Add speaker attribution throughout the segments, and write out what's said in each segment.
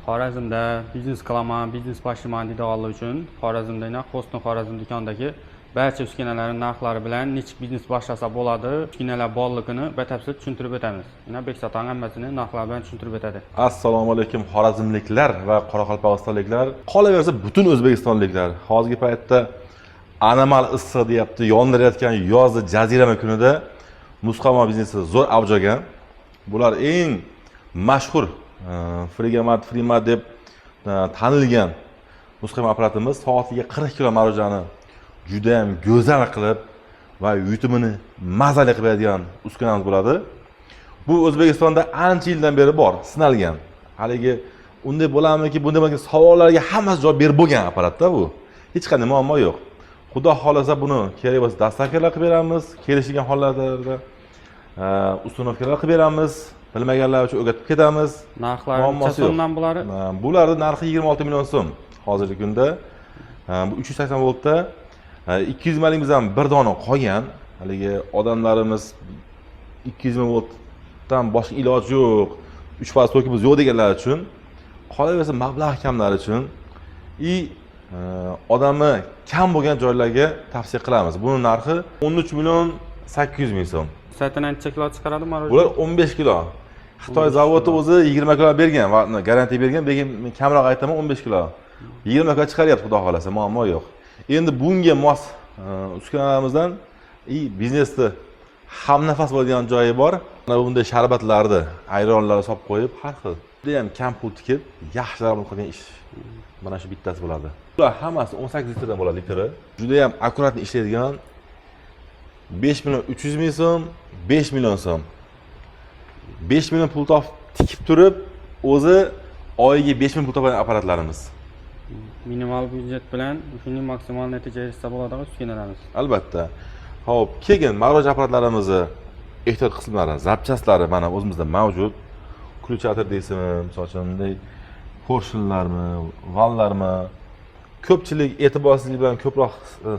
Speaker 1: Xorazmda biznes qilaman, biznes boshlayman deydiganlar uchun Xorazmda Hosni Xorazm do'konidagi barcha uskunalarning narxlari bilan nechik biznes boshlasa bo'ladi, uskunalar borligini batafsil tushuntirib o'tamiz. Yana Bekzod hammasini narxlar bilan tushuntirib o'tadi.
Speaker 2: Assalomu alaykum xorazmliklar va qoraqalpog'istonliklar. Qolaversa butun o'zbekistonliklar. Hozirgi paytda anomal issiq deyapti, yondirayotgan yozgi jazirama kunida muzqaymoq biznesi zo'r avj olgan. Bular eng mashhur Frigomat deb tanilgan muzqaymoq apparatimiz soatiga 40 kilo marojani juda ham go'zal qilib va yutumini mazali qilib beradigan uskunamiz bo'ladi. Bu O'zbekistonda ancha yildan beri bor, sinalgan. Haligi unday bo'ladimi-ki, bunday bo'lgan savollarga hammasi javob berib bo'lgan apparatda bu. Hech qanday muammo yo'q. Xudo xolasa buni kerak bo'lsa dastavkalar qilib beramiz, kelishgan hollarda ustunovkalar qilib beramiz. Bilmaganlar uchun o'rgatib ketamiz.
Speaker 1: Narxlari necha so'mdan bo'ladi?
Speaker 2: Bularning narxi 26 million so'm. Hozirgi kunda bu 380 voltda 200 mingimiz ham bir dona qolgan. Haligi odamlarimiz 200 ming voltdan boshqa iloji yo'q, 3% tokimiz yo'q deganlar uchun, qolaversa mablag' kamlar uchun odamni kam bo'lgan joylarga tavsiya qilamiz. Buning narxi 13 million 800 ming so'm.
Speaker 1: Saytdan necha kilo chiqaradi marojna?
Speaker 2: Bular 15 kilo. Xitoy zavodi o'zi 20 kilo bergan va garantiya bergan, lekin men kamroq aytaman 15 kilo. 20 kilo chiqaryapti xudo xolasa, muammo yo'q. Endi bunga mos uskunalarimizdan biznesda hamnafas bo'ladigan joyi bor. Mana bunday sharbatlarni, ayronlarni solib qo'yib, har xil. Juda ham kam pul tikib, yaxshilarni qilgan ish. Mana shu bittasi bo'ladi. Bular hammasi 18 litrdan bo'ladi litri. Juda ham akkurat ishlaydigan 5 million 300 ming so'm, 5 million so'm. 5 million pul topib tikib turib, o'zi oyiga 5 million pul topadigan apparatlarimiz.
Speaker 1: Minimal byudjet bilan shunday maksimal natija erishsa bo'ladigan uskunalarimiz.
Speaker 2: Albatta. Xo'p, keyin maroj apparatlarimizni ehtiyot qismlari, zapchastlari mana o'zimizda mavjud. Ключатор deysizmi, misol uchun bunday porshinlarmi, vallarmi, ko'pchilik e'tiborsizlik bilan ko'proq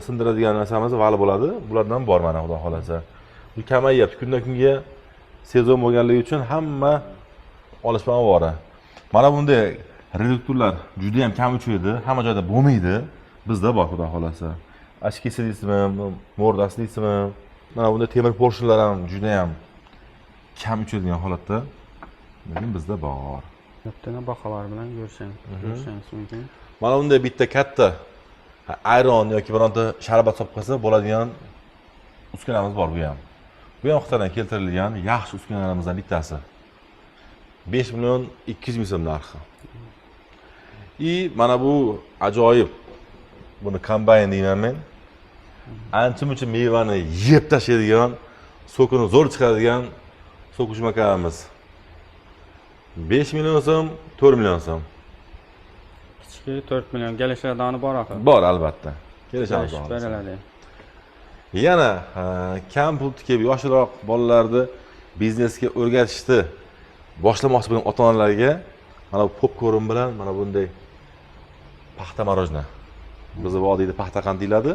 Speaker 2: sindiradigan narsamiz val bo'ladi. Bulardan bor mana xudo xolasa. Bu kamayyapti. Kundan kunga sezon bo'lganligi uchun hamma olishma bor. Mana bunday reduktorlar juda ham kam uchaydi, hamma joyda bo'lmaydi. Bizda bor xudo xolasa. Ashkesi deysizmi, mordasi deysizmi, mana bunday temir porshinlar ham juda ham kam uchadigan holatda. Lekin bizda bor.
Speaker 1: Bittani baholar bilan ko'rishingiz mumkin.
Speaker 2: Mana bunday bitta katta ayron yoki bironta sharbat solib qo'ysa bo'ladigan uskunamiz bor bu ham. Bu ham Xitoydan keltirilgan yaxshi uskunalarimizdan bittasi. 5 million 200 ming so'm narxi. Mana bu ajoyib. Buni kombayn deyman men. Ancha-muncha mevani yeb tashlaydigan, sokini zo'r chiqaradigan so'kush makanamiz. 5 million so'm, 4 million so'm.
Speaker 1: Kichigi 4 million kelishadigan bor axir.
Speaker 2: Bor albatta. Kelishamiz.
Speaker 1: Beriladi.
Speaker 2: Yana kam pul tikib yoshroq bolalarni biznesga o'rgatishni boshlamoqchi bo'lgan ota-onalarga mana bu popkorn bilan mana bunday paxta marojna. Bizda vodiyda paxta qand deyiladi.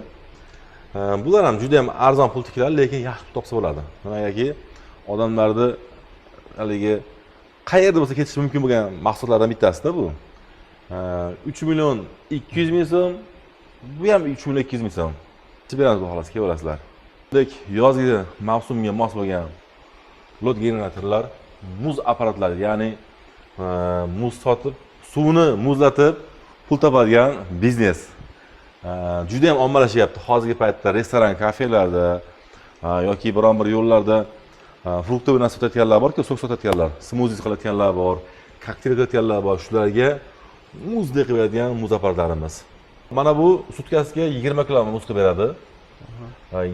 Speaker 2: Bular ham juda ham arzon pul tikiladi, lekin yaxshi pul topsa bo'ladi. Nimagaki odamlarni haligi qayerda bo'lsa ketish mumkin bo'lgan mahsulotlardan bittasi-da bu. 3 million 200 ming so'm, bu ham 3 million 200 ming so'm. Beramiz bu xolos, kelaverasizlar. Bunday yozgi mavsumga mos bo'lgan lot generatorlar, muz apparatlari, ya'ni muz sotib, suvni muzlatib pul topadigan biznes. Juda ham ommalashyapti hozirgi paytda restoran, kafelarda yoki biron bir yo'llarda fruktoviy narsa sotayotganlar bor-ku, sok sotayotganlar, smuzi qilayotganlar bor, kokteyl qilayotganlar bor. Shularga muzdek qilib beradigan muz apparatlarimiz. Mana bu sutkasiga 20 kilo muz qilib beradi.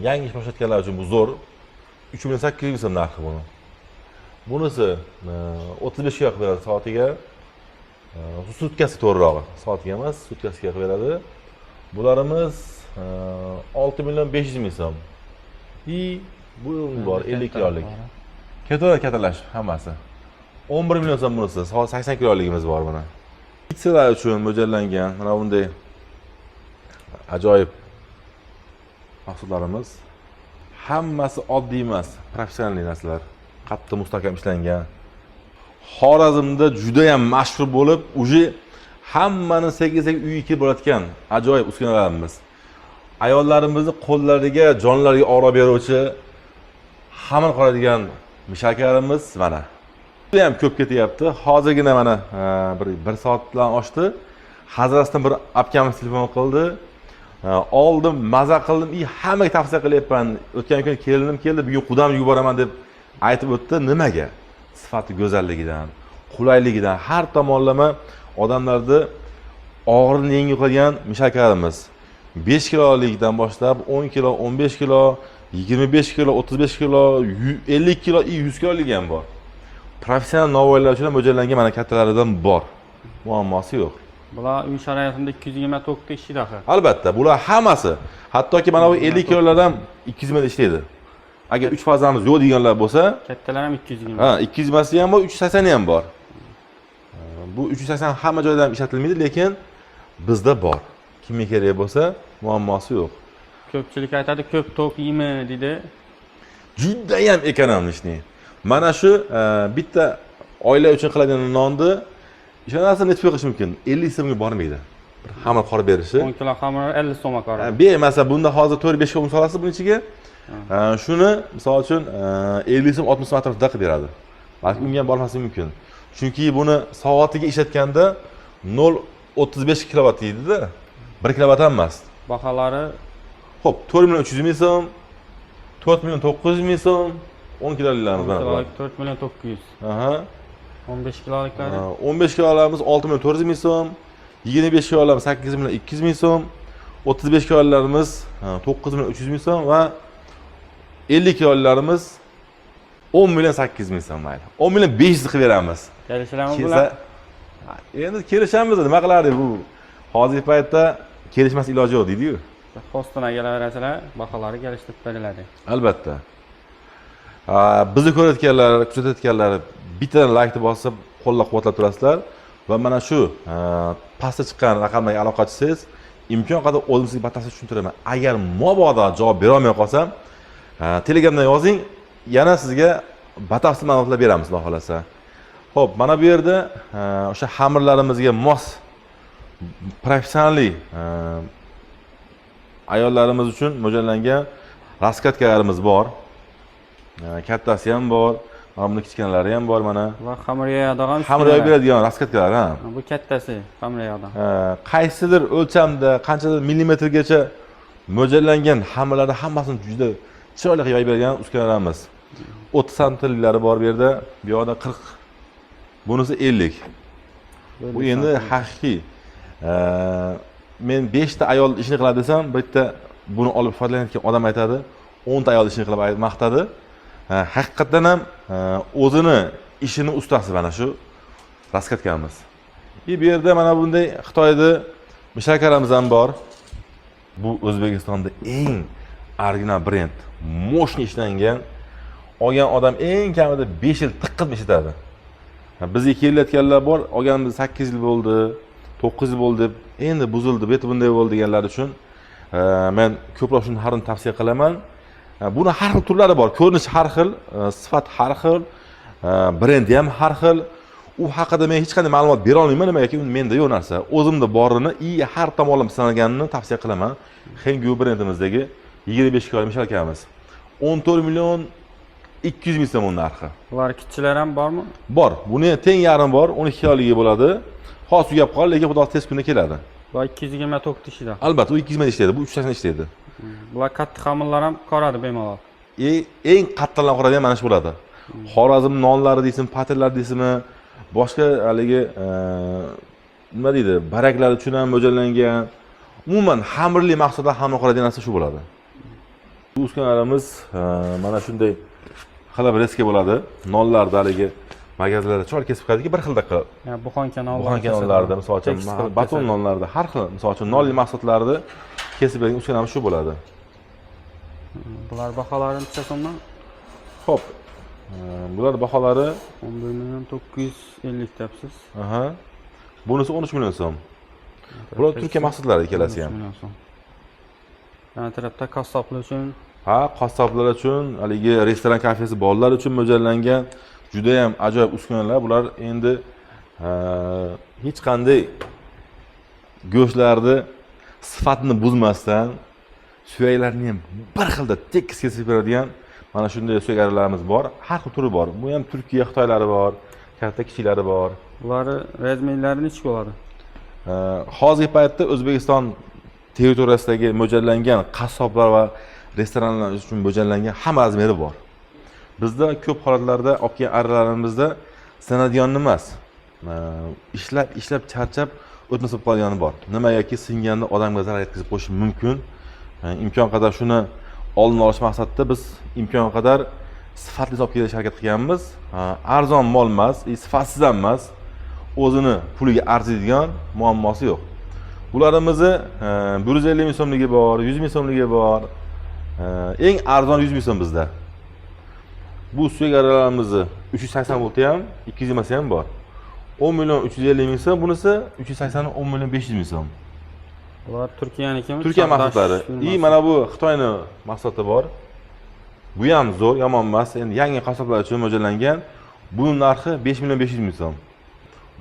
Speaker 2: Yangi ish boshlatganlar uchun bu zo'r. 3 million 800 ming so'm narxi buni. Bunisi 35 kilo qilib beradi soatiga. Sutkasi to'g'rirog'i, soatiga emas, sutkasiga qilib beradi. Bularimiz 6 million 500 ming so'm. Bu bor 50 kilolik. Katalash hammasi. 11 million so'm bunisi, 80 kiloligimiz bor buni. Pitsalar uchun mo'ljallangan mana bunday ajoyib mahsulotlarimiz. Hammasi oddiy emas, professional narsalar. Qattiq mustahkam ishlangan. Xorazmda juda ham mashhur bo'lib, uje hammani sekin-sekin uyiga kelib borayotgan ajoyib uskunalarimiz. Ayollarimizni qo'llariga, jonlariga oro beruvchi, hamon qoladigan mishakarimiz mana. Juda ham ko'p ketyapti. Hozirgina mana bir soatdan oshdi. Hazrasidan bir akamiz telefon qildi. Oldim, maza qildim, hammaga tavsiya qilyapman. O'tgan kun kelinim keldi, bugun qudam yuboraman deb aytib o'tdi. Nimaga? Sifati go'zalligidan, qulayligidan, har tomonlama odamlarni og'riqni yengil qilgan mishakarimiz. 5 kilolikdan boshlab 10 kilo, 15 kilo, 25 kilo, 35 kilo, 50 kilo, 100 kilolik ham bor. Professional novvoylar uchun mo'ljallangan mana kattalaridan bor. Muammosi yo'q.
Speaker 1: Bular uy sharoitida 220 tokda ishlaydi axir.
Speaker 2: Albatta, bular hammasi, hattoki mana bu 50 kilolar ham 220 da ishlaydi. Agar 3 fazamiz yo'q deganlar bo'lsa,
Speaker 1: Kattalar ham 220.
Speaker 2: ha, 220 ham bor, 380 ham bor. Bu 380 hamma joyda ham ishlatilmaydi, lekin bizda bor. Kimga kerak bo'lsa, muammosi yo'q.
Speaker 1: Ko'pchilik aytadi, ko'p tok yeymi dedi.
Speaker 2: Juda ham ekonomishni. Mana shu bitta oila uchun qiladigan nonni ishonasizmi, necha qilish mumkin? 50 so'mga bormaydi. Bir xamir qorib berishi.
Speaker 1: 10 kilo xamir 50 so'mga qarab.
Speaker 2: Bemasa bunda hozir 4-5 kilo solasiz buning ichiga. Shuni misol uchun 50 so'm 60 so'm atrofida qilib beradi. Balki unga ham bormasligi mumkin. Chunki buni soatiga ishlatganda 0.35 kilovat deydi-da. 1 kilovat ham emas.
Speaker 1: Baholari
Speaker 2: Xo'p, 4 million 300 ming so'm, 4 million 900 ming so'm, 10 kiloliklarimiz mana.
Speaker 1: 4 million 900.
Speaker 2: Aha.
Speaker 1: 15 kiloliklari
Speaker 2: 15 kilolarimiz 6 million 400 ming so'm, 25 kilolarimiz 8 million 200 ming so'm, 35 kilolarimiz 9 million 300 ming so'm va 50 kilolarimiz 10 million 800 ming so'm mayli. 10 million 500 qilib beramiz.
Speaker 1: kelishilami bular?
Speaker 2: Endi kelishamiz, nima qilardik bu? Hozirgi paytda kelishmas iloji yo'q deydi-ku.
Speaker 1: Hostona kelaverasalar, baholari kelishtirib beriladi.
Speaker 2: Albatta. Bizni ko'rayotganlar, kuzatayotganlar bittadan like bosib, qo'llab-quvvatlab turasizlar va mana shu pastda chiqqan raqamlarga aloqa qilsangiz, imkon qadar o'zim sizga batafsil tushuntiraman. Agar mabodo javob bera olmay qolsam, Telegramdan yozing, yana sizga batafsil ma'lumotlar beramiz, Xudo xolasa. Xo'p, mana bu yerda o'sha xamirlarimizga mos professional ayollarimiz uchun mo'ljallangan raskatkalarimiz bor. Kattasi ham bor, mana buni kichkinalari ham bor mana.
Speaker 1: Va xamir yoyadigan.
Speaker 2: Xamir yoyib beradigan raskatkalar, ha.
Speaker 1: Bu kattasi xamir yoyadigan.
Speaker 2: Qaysidir o'lchamda, qanchadir millimetrgacha mo'ljallangan xamirlarni hammasini juda chiroyli qilib yoyib beradigan uskunalarimiz. 30 santimliklari bor bu yerda, bu yoqda 40. Bunisi 50. Bu endi haqiqiy. Men 5 ta ayol ishini qiladi desam, bitta buni olib foydalanayotgan odam aytadi, 10 ta ayol ishini qilib maqtadi. Haqiqatan ham o'zini ishini ustasi mana shu raskatkamiz. Bu yerda mana bunday Xitoyda mishakaramiz ham bor. Bu O'zbekistonda eng original brend, moshni ishlangan, olgan odam eng kamida 5 yil tiqqib ishlatadi. Bizga kelayotganlar bor, olganimiz 8 yil bo'ldi, 9 yil bo'ldi deb, endi buzildi, beti bunday bo'ldi deganlar uchun men ko'proq shuni har doim tavsiya qilaman. Buni har xil turlari bor, ko'rinishi har xil, sifat har xil, brendi ham har xil. U haqida men hech qanday ma'lumot bera olmayman, nimagaki menda yo'q narsa. O'zimda borini har tomonlama sinaganini tavsiya qilaman. Hengyu brendimizdagi 25 kilo mishalkamiz. 14 million 200 ming so'm narxi.
Speaker 1: Bular kichiklar ham bormi?
Speaker 2: Bor. Buni teng yarim bor, 12 kiloligi bo'ladi. Hozir tugab qoldi, lekin xudo tez kunda keladi.
Speaker 1: Bu 220 tok ishida.
Speaker 2: Albatta, u 220 ishlaydi, bu 380 ishlaydi.
Speaker 1: Bular qattiq xamirlar ham qoradi bemalol.
Speaker 2: Eng qattiqlanib qoradigan mana shu bo'ladi. Xorazm nonlari deysizmi, patirlar deysizmi, boshqa haligi nima deydi, baraklar uchun ham mo'ljallangan. Umuman xamirli mahsulotlar hamma qoradigan narsa shu bo'ladi. Bu uskunalarimiz mana shunday qilib reska bo'ladi. Nonlarda haligi magazlarda chor kesib qo'yadiki, bir xilda qilib.
Speaker 1: Buxon kanallarda.
Speaker 2: Buxon kanallarda, misol uchun, baton nonlarda, har xil, misol uchun, nonli mahsulotlarni kesib bergan uskunamiz shu bo'ladi.
Speaker 1: Bular baholari necha so'mdan?
Speaker 2: Xo'p. Bular baholari
Speaker 1: 11 million 950 deyapsiz.
Speaker 2: Aha. Bunisi 13 million so'm. Bular Turkiya mahsulotlari ikkalasi ham.
Speaker 1: Yana tarafda qassoblar uchun.
Speaker 2: Ha, qassoblar uchun, haligi restoran, kafesi, bolalar uchun mo'ljallangan juda ham ajoyib uskunalar. Bular endi hech qanday go'shtlarni sifatini buzmasdan, suyaklarni ham bir xilda tekis kesib beradigan mana shunday suyakarlarimiz bor. Har xil turi bor. Bu ham Turkiya, Xitoylari bor, katta kichiklari bor.
Speaker 1: Ularni razmerlari necha bo'ladi?
Speaker 2: Hozirgi paytda O'zbekiston territoriyasidagi mo'ljallangan qassoblar va restoranlar uchun mo'ljallangan hamma razmeri bor. Bizda ko'p holatlarda olib kelgan arralarimizda sinadigan emas. Ishlab charchab o'tmasa qolgani bor. Nimagaki singanda odamga zarar yetkazib qo'yishi mumkin. Imkon qadar shuni oldini olish maqsadida biz imkon qadar sifatli olib kelishga harakat qilganmiz. Arzon mol emas, sifatsiz ham emas. O'zini puliga arziydigan muammosi yo'q. Bularimizni 150 ming so'mligi bor, 100 ming so'mligi bor. Eng arzon 100 ming so'm bizda. Bu suyakarlarimizni 380 bo'lsa ham, 220 ham bor. 10 million 350 ming so'm, bunisi 380 10 million 500 ming so'm.
Speaker 1: Bular Turkiyanikimi?
Speaker 2: Turkiya mahsulotlari. Mana bu Xitoyning mahsuloti bor. Bu ham zo'r, yomon emas. Endi yangi qassoblar uchun mo'ljallangan. Buning narxi 5 million 500 ming so'm.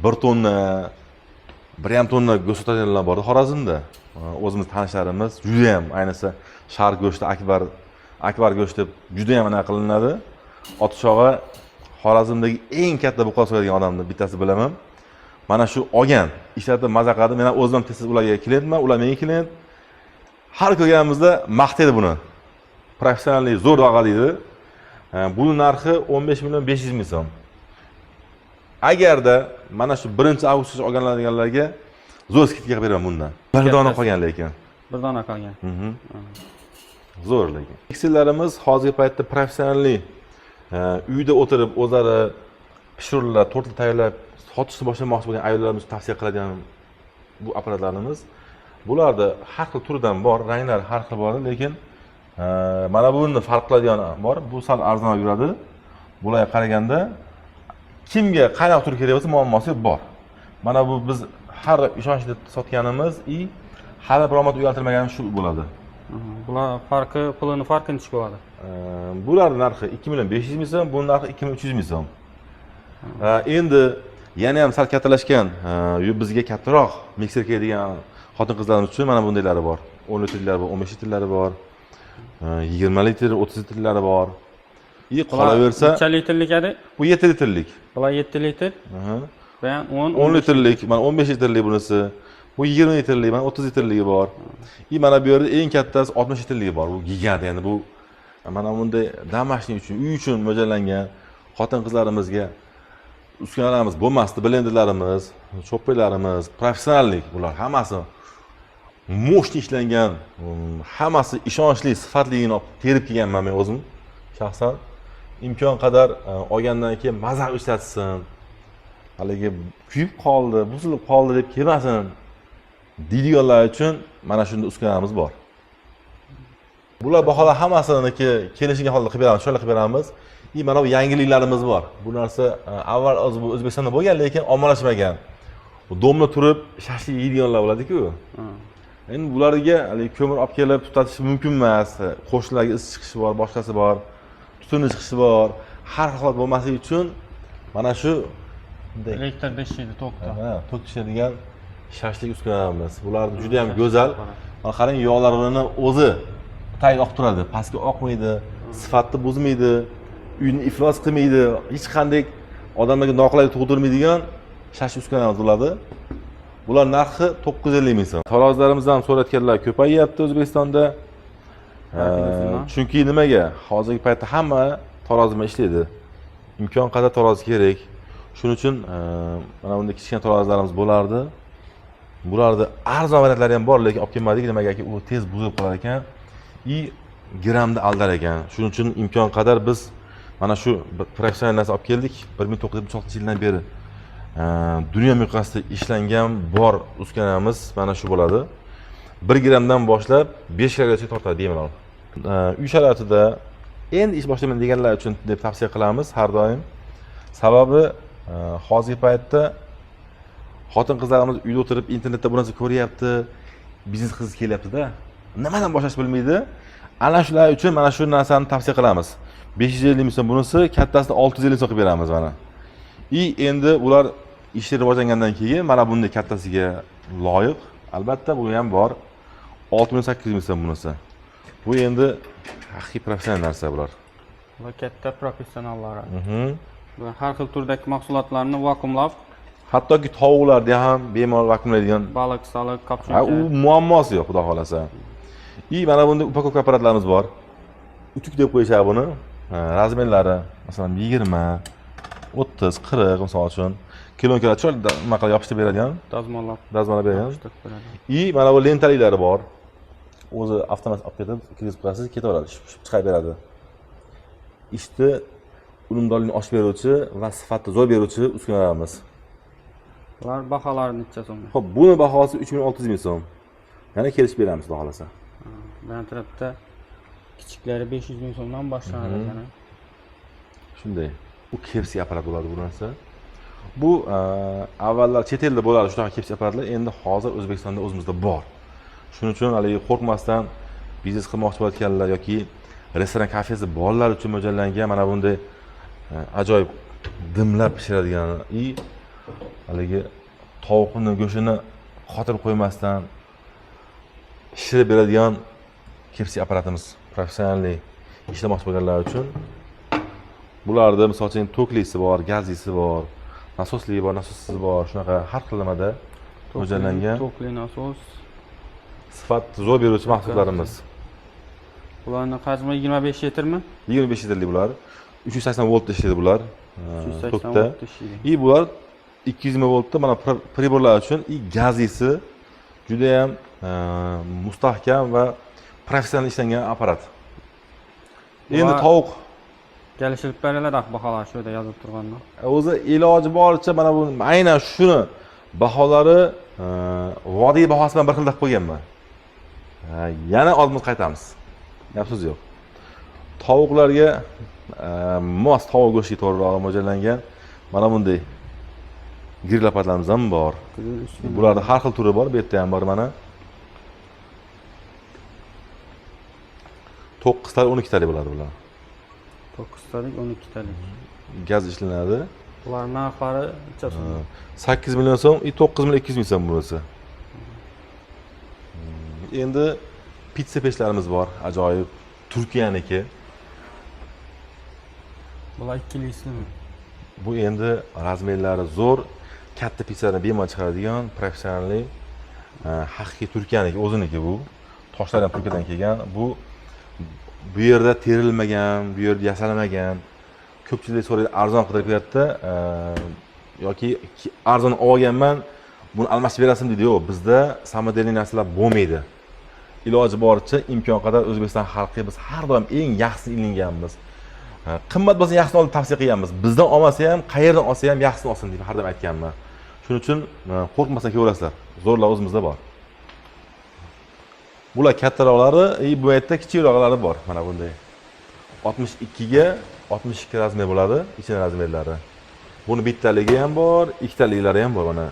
Speaker 2: 1 tonna, 1,5 tonna go'sht sotadiganlar bor Xorazmda. O'zimiz tanishlarimiz juda ham, ayniqsa sharq go'shti, akbar go'shti deb juda ham anaqa qilinadi. Otishog'i Xorazmdagi eng katta buqol so'yadigan odamni bittasi bilaman. Mana shu olgan, ishlatib maza qiladi. Men o'zim tez ularga klientman, ular menga klient. Har ko'rganimizda maqtaydi buni. Professionallik zo'r dog'a deydi. Buning narxi 15 million 500 ming so'm. Agarda mana shu 1-avgustgacha olganlarga zo'r skidka qilib beraman bundan. Bir dona qolgan lekin.
Speaker 1: Bir dona qolgan.
Speaker 2: Zo'r lekin. Teksillarimiz hozirgi paytda professionallik uyda o'tirib o'zlari pishirilib, tortib tayyorlab sotishni boshlamoqchi bo'lgan ayollarimiz tavsiya qiladigan bu apparatlarimiz. Bularda har xil turidan bor, ranglar har xil bor, lekin mana buni farq qiladigan bor. Bu sal arzonroq yuradi. Bularga qaraganda kimga qanaqa tur kerak bo'lsa muammosi bor. Mana bu biz har ishonchli sotganimiz hali biromad uyaltirmagan shu bo'ladi.
Speaker 1: Bular farqi, pulini farqi necha bo'ladi?
Speaker 2: Bularning narxi 2 million 500 ming so'm, buning narxi 2300 ming so'm. Endi yana ham sal kattalashgan, bizga kattaroq mikser keladigan xotin-qizlarimiz uchun mana bundaylari bor. 10 litrlari bor, 15 litrlari bor. 20 litr, 30 litrlari bor. Qolaversa,
Speaker 1: necha litrlik edi?
Speaker 2: Bu 7 litrlik.
Speaker 1: Bular 7 litr. Ben
Speaker 2: 10 litrlik, mana 15 litrlik bunisi. Bu 20 litrlik, mana 30 litrligi bor. Mana bu yerda eng kattasi 60 litrligi bor. Bu gigant, ya'ni bu mana bunday damashning uchun, uy uchun mo'ljallangan xotin-qizlarimizga uskunalarimiz bo'lmasdi, blenderlarimiz, cho'ppilarimiz, professionallik bular hammasi mo'shni ishlangan, hammasi ishonchli, sifatligini terib kelganman men o'zim shaxsan. Imkon qadar olgandan keyin mazza ishlatsin. Haligi kuyib qoldi, buzilib qoldi deb kelmasin deydiganlar uchun mana shunday uskunamiz bor. Bular baholar hammasiniki kelishiga holda qilib beramiz, shunday qilib beramiz. Mana bu yangiliklarimiz bor. Bu narsa avval O'zbekistonda bo'lgan, lekin ommalashmagan. Domla turib shashlik yeydiganlar bo'ladi-ku. Endi bularga ko'mir olib kelib tutatish mumkin emas. Qo'shnilarga is chiqishi bor, boshqasi bor. Tutun chiqishi bor. Har xil bo'lmasligi uchun mana shu
Speaker 1: elektr beshiydi tokda.
Speaker 2: Tok tushadigan shashlik uskunamiz. Bular juda ham go'zal. Mana qarang, yog'larini o'zi tayyor oqib turadi. Pastga oqmaydi, sifatni buzmaydi, uyni iflos qilmaydi, hech qanday odamlarga noqulaylik tug'dirmaydigan shashlik uskunamiz bo'ladi. Bular narxi 950 ming so'm. Tarozlarimizdan so'ratganlar ko'payyapti O'zbekistonda. Chunki nimaga? Hozirgi paytda hamma tarozi bilan ishlaydi. Imkon qadar tarozi kerak. Shuning uchun mana bunday kichkina tarozlarimiz bo'lardi. Bularda arzon variantlari ham bor, lekin olib kelmadik. Nimagaki u tez buzilib qolar ekan, grammda aldar ekan. Shuning uchun imkon qadar biz mana shu professional narsa olib keldik. 1996-yildan beri dunyo miqyosida ishlangan bor uskunamiz mana shu bo'ladi. 1 grammdan boshlab 5 kilogacha tortadi deyman. Uy sharoitida endi ish boshlamayman deganlar uchun deb tavsiya qilamiz har doim. Sababi hozirgi paytda xotin-qizlarimiz uyda o'tirib internetda bu narsa ko'ryapti, biznes qilgisi kelyapti-da. Nimadan boshlash bilmaydi. Ana shular uchun mana shu narsani tavsiya qilamiz. 550 ming so'm bunisi, kattasini 650 so'm qilib beramiz mana. Endi ular ishlar rivojlangandan keyin mana bunday kattasiga loyiq. Albatta bu ham bor. 6800 ming so'm bunisi. Bu endi haqiqiy professional narsa bular.
Speaker 1: Va katta professionallar. Bu har xil turdagi mahsulotlarni vakuumlab,
Speaker 2: Hattoki tovuqlarda ham bemalol vakuumlaydigan.
Speaker 1: baliq, saliq,
Speaker 2: U
Speaker 1: kapchunka.
Speaker 2: muammosi yo'q, xudo xolasa. Mana bunday upakovka apparatlarimiz bor. Utuk deb qo'yishadi buni. Razmerlari masalan 20, 30, 40 misol uchun kilometr chiroyli nima qilib yopishtirib beradigan,
Speaker 1: Dazmollab
Speaker 2: beradigan.
Speaker 1: yopishtirib beradi.
Speaker 2: Mana bu lentaliklari bor. O'zi avtomat olib ketib, kirgizib qo'yasiz, ketaveradi, chiqarib beradi. Ishni unumdorlikni oshib beruvchi va sifatni zo'r beruvchi uskunalarimiz.
Speaker 1: Ular baholari necha so'm?
Speaker 2: Xo'p, buni bahosi 3600 ming so'm. Yana kelishib beramiz, xudo xolasa.
Speaker 1: Mana tarafda kichiklari 500 ming so'mdan boshlanadi ekan.
Speaker 2: Shunday. Bu kepsi apparat bo'ladi bu narsa. Bu avvallar chet elda bo'lardi shunaqa kepsi apparatlar, endi hozir O'zbekistonda o'zimizda bor. Shuning uchun haligi qo'rqmasdan biznes qilmoqchi bo'layotganlar yoki restoran, kafesi bolalar uchun mo'ljallangan mana bunday ajoyib dimlab pishiradigan haligi tovuqni go'shtini qotirib qo'ymasdan pishirib beradigan kepsi apparatimiz professional ishlamoqchi bo'lganlar uchun. Bularda misol uchun toklisi bor, gazlisi bor, nasosli bor, nasossiz bor, shunaqa har xil nimada mo'ljallangan.
Speaker 1: Tokli nasos.
Speaker 2: Sifat zo'r beruvchi mahsulotlarimiz.
Speaker 1: Bularning hajmi 25 litrmi?
Speaker 2: 25 litrli bular. 380 volt ishlaydi bular.
Speaker 1: 380
Speaker 2: Tokda.
Speaker 1: volt ishlaydi.
Speaker 2: Bular 220 voltda mana priborlar uchun gazlisi juda ham mustahkam va professional ishlangan apparat. Endi tovuq
Speaker 1: kelishilib beriladi baholar shu yerda yozib turganda.
Speaker 2: O'zi iloji boricha mana bu aynan shuni baholari vodiy bahosi bilan bir xil deb qo'yganman. Yana oldimiz qaytamiz. Gap so'z yo'q. Tovuqlarga mos tovuq go'shtiga to'g'riroq mo'ljallangan mana bunday grill apparatlarimiz ham bor. Bularda har xil turi bor, bu yerda ham bor mana. 9 talik, 12 talik bo'ladi bular.
Speaker 1: 9 talik, 12 talik.
Speaker 2: Gaz ishlanadi.
Speaker 1: Bular narxlari necha so'm?
Speaker 2: 8 million so'm, 9200 ming so'm bunisi. Endi pitsa pechlarimiz bor, ajoyib. Turkiyaniki.
Speaker 1: Bular ikkilisimi?
Speaker 2: Bu endi razmerlari zo'r, katta pitsalarni bemalol chiqaradigan professional haqiqiy Turkiyaniki, o'ziniki bu. Toshlar ham Turkiyadan kelgan. Bu yerda terilmagan, bu yerda yasalmagan. Ko'pchilik so'raydi, arzon qidirib beryapti, yoki arzon olganman, buni almashtirib berasizmi deydi. Yo'q, bizda samodelniy narsalar bo'lmaydi. Iloji boricha imkon qadar O'zbekiston xalqiga biz har doim eng yaxshisini ilinganmiz. Qimmat bo'lsa yaxshisini olib tavsiya qilganmiz. Bizdan olmasa ham, qayerdan olsa ham yaxshisini olsin deb har doim aytganman. Shuning uchun qo'rqmasdan kelaverasizlar. Zo'rlar o'zimizda bor. Bular kattaroqlari, bu yerda kichikroqlari bor. Mana bunday. 62 ga 62 razmer bo'ladi, ichki razmerlari. Buni bittaligi ham bor, ikkitaliklari ham bor mana.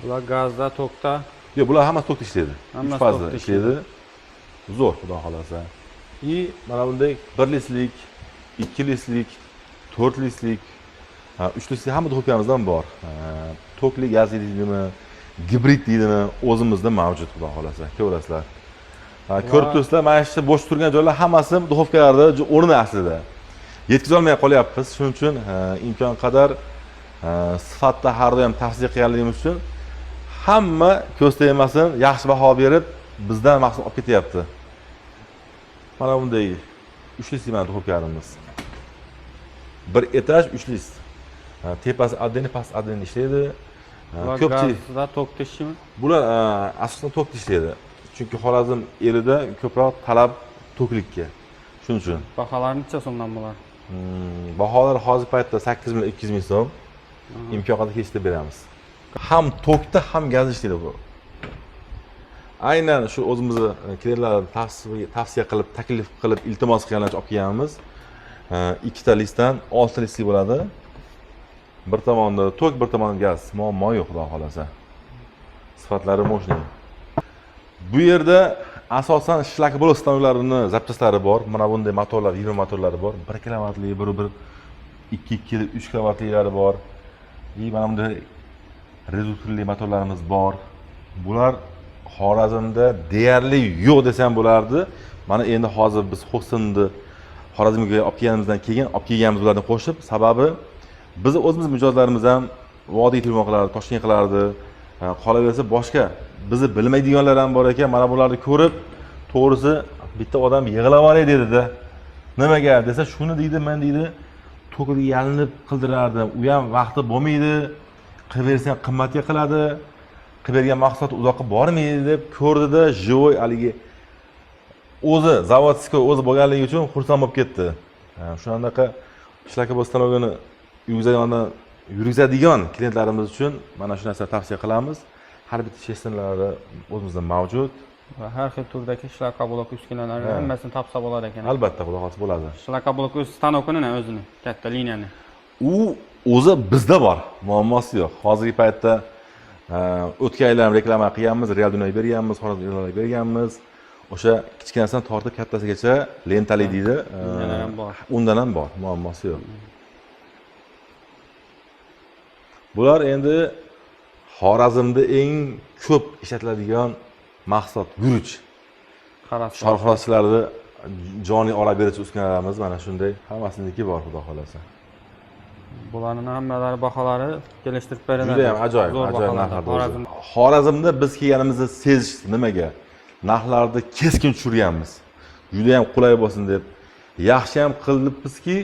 Speaker 1: Bular gazda, tokda.
Speaker 2: Yo'q, bular hammasi tokda ishlaydi.
Speaker 1: Hammasi
Speaker 2: 3 fazda
Speaker 1: tokda
Speaker 2: ishlaydi. Zo'r, xudo xolasa. Mana bunday 1 litlik, 2 litlik, 4 litlik, 3 litlik hamma duxovkamizdan bor. Tokli gazli deydimi, gibrid deydimi, o'zimizda mavjud, xudo xolasa. Ko'rasizlar. Ko'rib turibsizlar, mana shu bo'sh turgan joylar hammasi duxovkalarda o'rni aslida. Yetkiza olmay qolyapmiz. Shuning uchun imkon qadar sifatda har doim tavsiya qilganligimiz uchun hamma ko'z tegmasin, yaxshi baho berib bizdan mahsulot olib ketyapti. Mana bunday 3 litlik mana duxovkalarimiz. Bir etaj 3 litlik. Tepasi adden, past adden ishlaydi.
Speaker 1: Ko'pchilik gazda tokda ishlaymi?
Speaker 2: Bular asosan tokda ishlaydi. Chunki Xorazm elida ko'proq talab toklikka. Shuning uchun.
Speaker 1: Baholari necha so'mdan bular?
Speaker 2: Baholar hozir paytda 8200 ming so'm. Imkon qadar kelishtirib beramiz. Ham tokda, ham gaz ishlaydi bu. Aynan shu o'zimizni klientlarga tavsiya qilib, taklif qilib, iltimos qilganlarcha olib kelganmiz. Ikkita listdan 6 listli bo'ladi. Bir tomonda tok, bir tomonda gaz. Muammo yo'q, xudo xolasa. Sifatlari mo'shning. Bu yerda asosan shlak blok stanoklarning zapchaslari bor. Mana bunday motorlar, 20 motorlari bor. 1 kilovatli, 2 kg, 3 kilovatliklari bor. Mana bunday reduktorli motorlarimiz bor. Bular Xorazmda deyarli yo'q desam bo'lardi. Mana endi hozir biz Xo'sinni Xorazmga olib kelganimizdan keyin olib kelganmiz ularni qo'shib, sababi biz o'zimiz mijozlarimiz ham vodiy turmoqlardi, Toshkentlardi, qolaversa boshqa bizni bilmaydiganlar ham bor ekan. Mana bularni ko'rib, to'g'risi bitta odam yig'lab olay dedi-da. Nimaga desa, shuni deydi, men deydi, to'kilib yalinib qildirardim. U ham vaqti bo'lmaydi, qilib bersam qimmatga qiladi. Qilib bergan mahsulot uzoqqa bormaydi deb ko'rdida, joy haligi o'zi zavodskiy o'zi bo'lganligi uchun xursand bo'lib ketdi. Shunaqa ishlaka bostanogini yurgizadigan klientlarimiz uchun mana shu narsani tavsiya qilamiz. Har bitta shestinlari o'zimizda mavjud
Speaker 1: va har xil turdagi shlaka blok uskunalarni hammasini topsa bo'lar ekan.
Speaker 2: Albatta, xudo xohlasa bo'ladi.
Speaker 1: Shlaka blok o'z stanokini o'zini, katta liniyani.
Speaker 2: U o'zi bizda bor, muammosi yo'q. Hozirgi paytda o'tgan yil ham reklama qilganmiz, real dunyoga berganmiz, Xorazmga berganmiz. O'sha kichkinasidan tortib kattasigacha lentali deydi. Undan ham bor, muammosi yo'q. Bular endi Xorazmda eng ko'p ishlatiladigan mahsulot guruch. Sharxoraschilarda joniy olib beruvchi uskunalarimiz mana shunday hammasiniki bor, xudo xolasa.
Speaker 1: Bularning hammalari baholari kelishtirib beriladi.
Speaker 2: Juda ham ajoyib narxlarda. Xorazmda biz kelganimizni sezish nimaga? Narxlarni keskin tushirganmiz. Juda ham qulay bo'lsin deb. Yaxshi ham qilibmizki,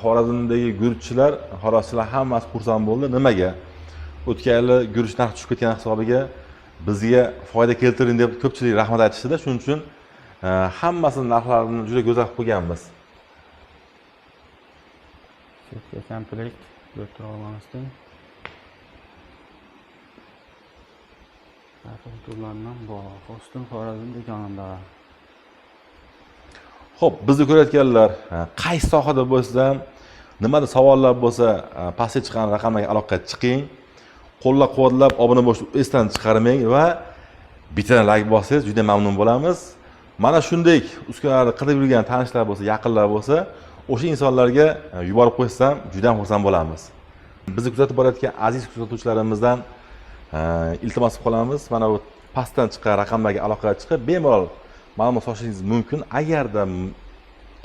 Speaker 2: Xorazmdagi guruchchilar, xoraschilar hammasi xursand bo'ldi. Nimaga? O'tgan yil guruch narxi tushib ketgan hisobiga bizga foyda keltiring deb ko'pchilik rahmat aytishdi-da. Shuning uchun hammasining narxlarini juda go'zal qilib qo'yganmiz.
Speaker 1: Chetga komplekt o'tira olmasdan. Turlardan bor. Xo'stin Xorazm do'konida.
Speaker 2: Xo'p, bizni ko'rayotganlar, qaysi sohada bo'lsa ham, nimada savollar bo'lsa, pastga chiqqan raqamlarga aloqaga chiqing. Qo'llab-quvvatlab, obuna bo'lib, esdan chiqarmang va bitta like bossangiz juda mamnun bo'lamiz. Mana shunday uskunalarni qilib yurgan tanishlar bo'lsa, yaqinlar bo'lsa, o'sha insonlarga yuborib qo'ysam, juda ham xursand bo'lamiz. Bizni kuzatib borayotgan aziz kuzatuvchilarimizdan iltimos qilamiz. Mana bu pastdan chiqqan raqamlarga aloqaga chiqib, bemalol ma'lumot solishingiz mumkin. Agarda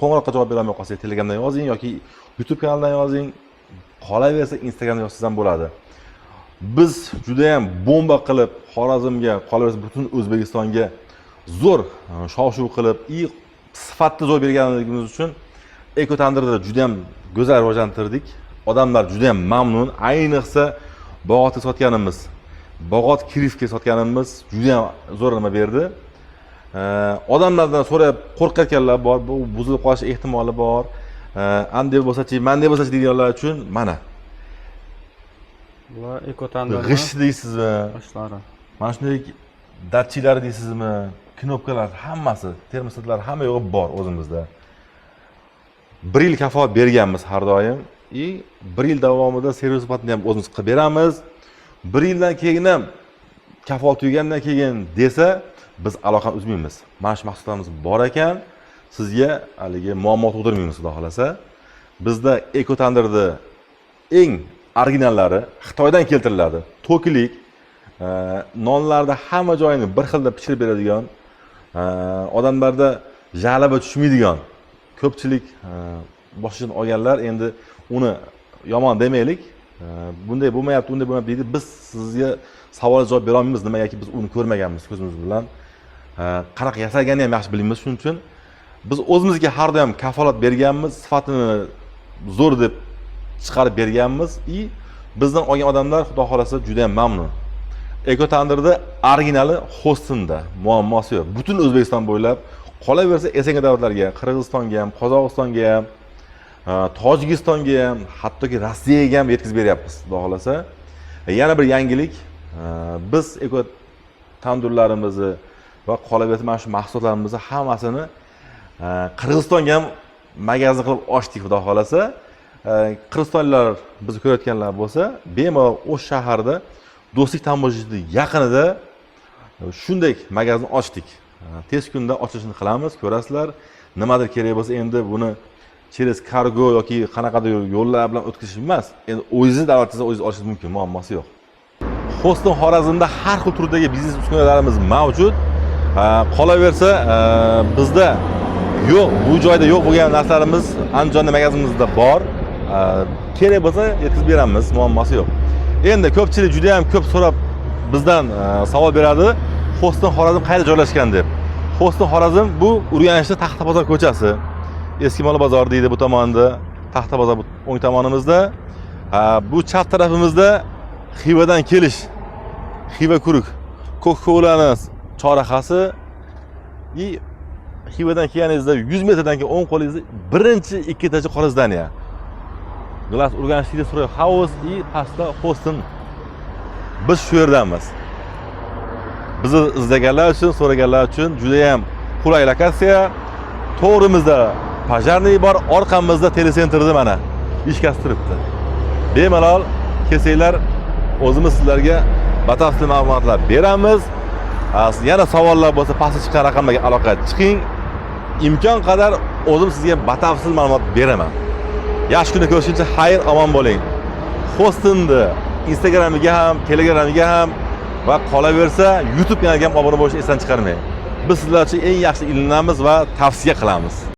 Speaker 2: qo'ng'iroqqa javob bera olmay qolsangiz, Telegramdan yozing yoki YouTube kanalidan yozing. Qolaversa Instagramdan yozsangiz ham bo'ladi. Biz juda ham bomba qilib Xorazmga, qolaversa butun O'zbekistonga zo'r shov-shuv qilib, sifatli joy berganligimiz uchun Eko Tandirda juda ham go'zal rivojlantirdik. Odamlar juda ham mamnun. Ayniqsa Bog'otga sotganimiz, Bog'ot Kirivga sotganimiz juda ham zo'r nima berdi. Odamlardan so'rab qo'rqayotganlar bor, bu buzilib qolish ehtimoli bor. Ande bo'lsa-chi, manda bo'lsa-chi deganlar uchun mana
Speaker 1: bular Eko Tandir.
Speaker 2: G'isht deysizmi?
Speaker 1: G'ishtlari.
Speaker 2: Mana shunday datchilar deysizmi? Knopkalar hammasi, termoslar hamma yo'g'i bor o'zimizda. 1 yil kafolat berganmiz har doim. 1 yil davomida servis xizmatini ham o'zimiz qilib beramiz. 1 yildan keyin ham kafolat tugagandan keyin desa, biz aloqani uzmaymiz. Mana shu mahsulotlarimiz bor ekan, sizga haligi muammo tug'dirmaymiz, xudo xolasa. Bizda Eko Tandirda eng originallari Xitoydan keltiriladi. To'kilik, nonlarda hamma joyini bir xilda pishirib beradigan, odamlarda jalaba tushmaydigan. Ko'pchilik boshdan olganlar endi uni yomon demaylik. Bunday bo'lmayapti, unday bo'lmayapti deydi. Biz sizga savol javob bera olmaymiz, nimagaki biz uni ko'rmaganmiz ko'zimiz bilan. Qanaqa yasalganini ham yaxshi bilamiz, shuning uchun biz o'zimizga har doim kafolat berganmiz, sifatini zo'r deb chiqarib berganmiz. Bizdan olgan odamlar xudo xolasa juda ham mamnun. Eko Tandirda originali Xo'stinda, muammosi yo'q. Butun O'zbekiston bo'ylab, qolaversa Esenga davlatlarga, Qirg'izistonga ham, Qozog'istonga ham, Tojikistonga ham, hattoki Rossiyaga ham yetkazib beryapmiz, xudo xolasa. Yana bir yangilik, biz Eko Tandirlarimizni va qolaversa mana shu mahsulotlarimizni hammasini Qirg'izistonga ham magazin qilib ochdik, xudo xolasa. Qirg'izistonliklar bizni ko'rayotganlar bo'lsa, bemalol o'sha shaharda Do'stlik tamojidi yaqinida shunday magazin ochdik. tez kunda ochilishini qilamiz, ko'rasizlar. Nimadir kerak bo'lsa endi buni через kargo yoki qanaqadir yo'llar bilan o'tkazish emas. Endi o'zingiz da'vatingizni o'zingiz olishingiz mumkin, muammosi yo'q. Hosting Xorazmda har xil turdagi biznes uskunalarimiz mavjud. Qolaversa, bizda yo'q, bu joyda yo'q bo'lgan narsalarimiz Andijonda magazinimizda bor. Kerak bo'lsa yetkazib beramiz, muammosi yo'q. Endi ko'pchilik juda ham ko'p so'rab bizdan savol beradi, Hosting Xorazm qayerda joylashgan deb. Hosting Xorazm bu Urganchda Taxtabozor ko'chasi. Eski Mol bozor deydi bu tomonda, Taxtabozor o'ng tomonimizda. Bu chap tarafimizda Xivadan kelish, Xiva Kuruk, Coca-Cola'ning chorrahasi Xivadan kelganingizda 100 metrdan keyin o'ng qo'lingizda birinchi ikki etaji qora zdaniya. Glass Urganch City Stroy House и pastda Hosting. Biz shu yerdamiz. Bizni izlaganlar uchun, so'raganlar uchun juda ham qulay lokatsiya. To'g'rimizda Pajarniy bor, orqamizda telesentrda mana ishkasi turibdi. Bemalol kelsanglar, o'zimiz sizlarga batafsil ma'lumotlar beramiz. Yana savollar bo'lsa, pastga chiqqan raqamlarga aloqa chiqing. Imkon qadar o'zim sizga batafsil ma'lumot beraman. Yaxshi kunda ko'rishguncha xayr, omon bo'ling. Hostingni Instagramiga ham, Telegramiga ham va qolaversa YouTube kanaliga ham obuna bo'lishni esdan chiqarmang. Biz sizlar uchun eng yaxshi ilinamiz va tavsiya qilamiz.